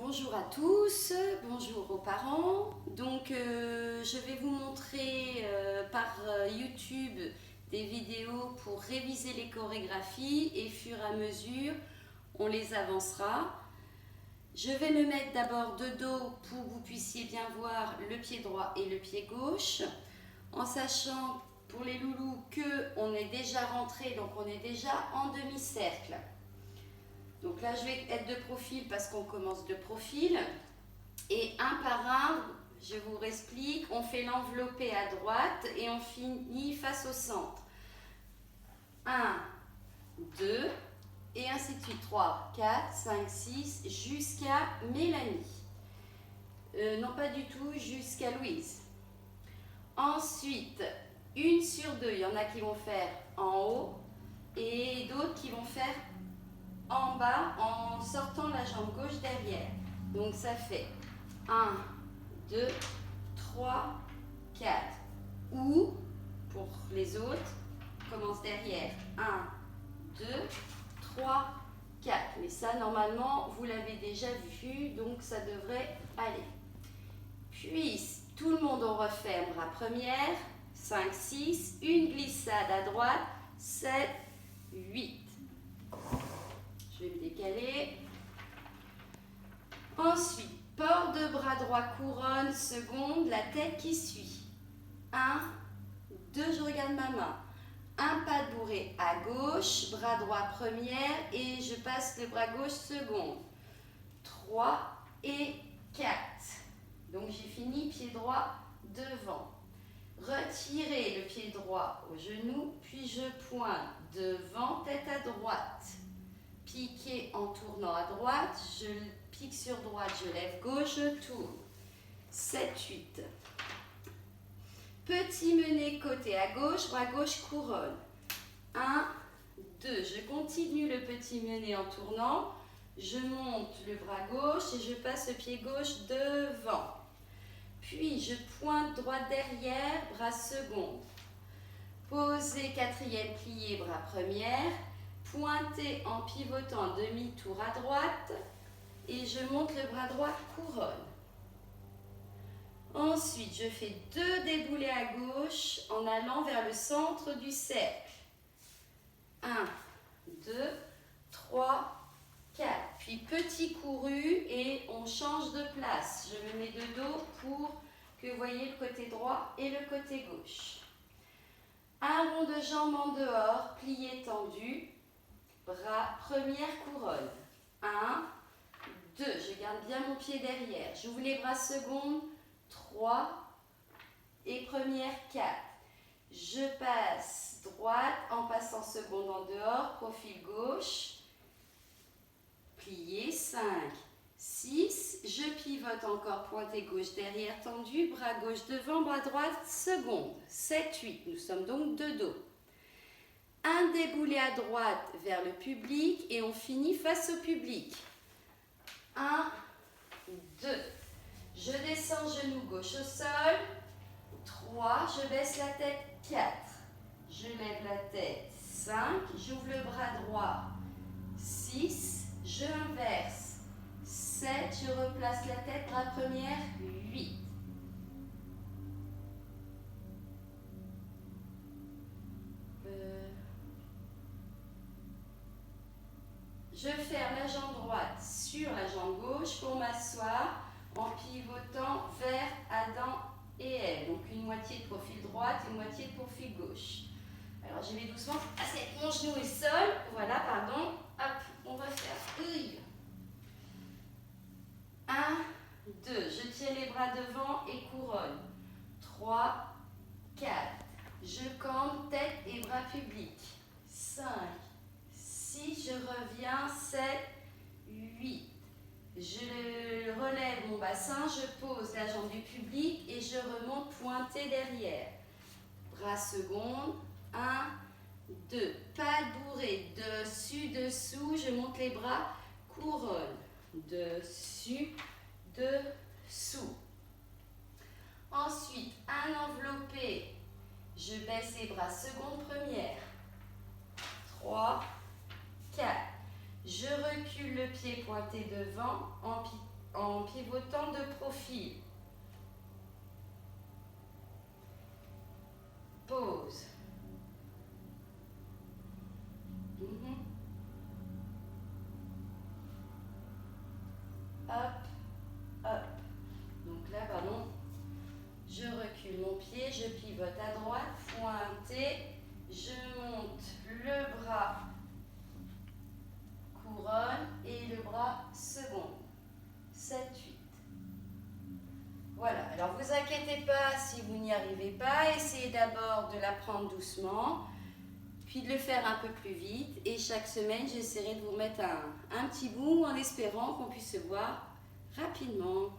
Bonjour à tous, bonjour aux parents. Donc je vais vous montrer par YouTube des vidéos pour réviser les chorégraphies et fur et à mesure on les avancera. Je vais me mettre d'abord de dos pour que vous puissiez bien voir le pied droit et le pied gauche, en sachant pour les loulous que on est déjà rentré, donc on est déjà en demi-cercle. Donc là, je vais être de profil parce qu'on commence de profil. Et un par un, je vous explique, on fait l'enveloppé à droite et on finit face au centre. 1, 2, et ainsi de suite. 3, 4, 5, 6, jusqu'à Mélanie. Non, pas du tout, jusqu'à Louise. Ensuite, 1 sur 2, il y en a qui vont faire en haut et d'autres qui vont faire en bas en sortant la jambe gauche derrière. Donc ça fait 1, 2, 3, 4. Ou, pour les autres, on commence derrière. 1, 2, 3, 4. Mais ça, normalement, vous l'avez déjà vu, donc ça devrait aller. Puis, tout le monde, on referme bras première. 5, 6. Une glissade à droite. 7, 8. Je vais me décaler. Ensuite, port de bras droit, couronne, seconde, la tête qui suit. 1, 2, je regarde ma main. Un pas de bourré à gauche, bras droit première et je passe le bras gauche seconde. 3 et 4. Donc j'ai fini, pied droit devant. Retirez le pied droit au genou, puis je pointe devant, tête à droite. Piquer en tournant à droite, je pique sur droite, je lève gauche, je tourne. 7, 8. Petit mené côté à gauche, bras gauche couronne. 1, 2. Je continue le petit mené en tournant. Je monte le bras gauche et je passe le pied gauche devant. Puis je pointe droite derrière, bras seconde. Posez 4e plié, bras première. Pointez en pivotant demi-tour à droite et je monte le bras droit couronne. Ensuite, je fais 2 déboulés à gauche en allant vers le centre du cercle. 1, 2, 3, 4. Puis petit couru et on change de place. Je me mets de dos pour que vous voyez le côté droit et le côté gauche. Un rond de jambe en dehors, plié tendu. Bras première couronne. 1, 2. Je garde bien mon pied derrière. J'ouvre les bras seconde. 3 et première 4. Je passe droite en passant seconde en dehors, profil gauche, plié 5, 6, je pivote encore pointé gauche derrière tendu, bras gauche devant, bras droite seconde, 7, 8. Nous sommes donc de dos. Un déboulé à droite vers le public et on finit face au public. 1, 2. Je descends genou gauche au sol. 3, je baisse la tête. 4, je lève la tête. 5, j'ouvre le bras droit. 6, je inverse. 7, je replace la tête, bras première. 8. Je ferme la jambe droite sur la jambe gauche pour m'asseoir en pivotant vers Adam et Ève. Donc une moitié de profil droite et une moitié de profil gauche. Alors je vais doucement passer mon genou et sol. Voilà, pardon. Hop, on va faire 1, 2. Je tiens les bras devant et couronne. 3, 4. Je campe, tête et bras publics. 5, 6, je reviens. 7, 8. Je relève mon bassin, je pose la jambe du public et je remonte pointé derrière. Bras seconde, 1, 2. Pas de bourré, dessus, dessous, je monte les bras, couronne. Dessus, dessous. Ensuite, un enveloppé, je baisse les bras seconde, première. 3, 4. Je recule le pied pointé devant en en pivotant de profil. Pause. Hop, hop. Donc là, pardon, je recule mon pied, je pivote à droite, pointé, je monte le bras couronne et le bras second. 7, 8. Voilà, alors vous inquiétez pas si vous n'y arrivez pas, essayez d'abord de la prendre doucement, puis de le faire un peu plus vite, et chaque semaine j'essaierai de vous mettre un petit bout en espérant qu'on puisse se voir rapidement.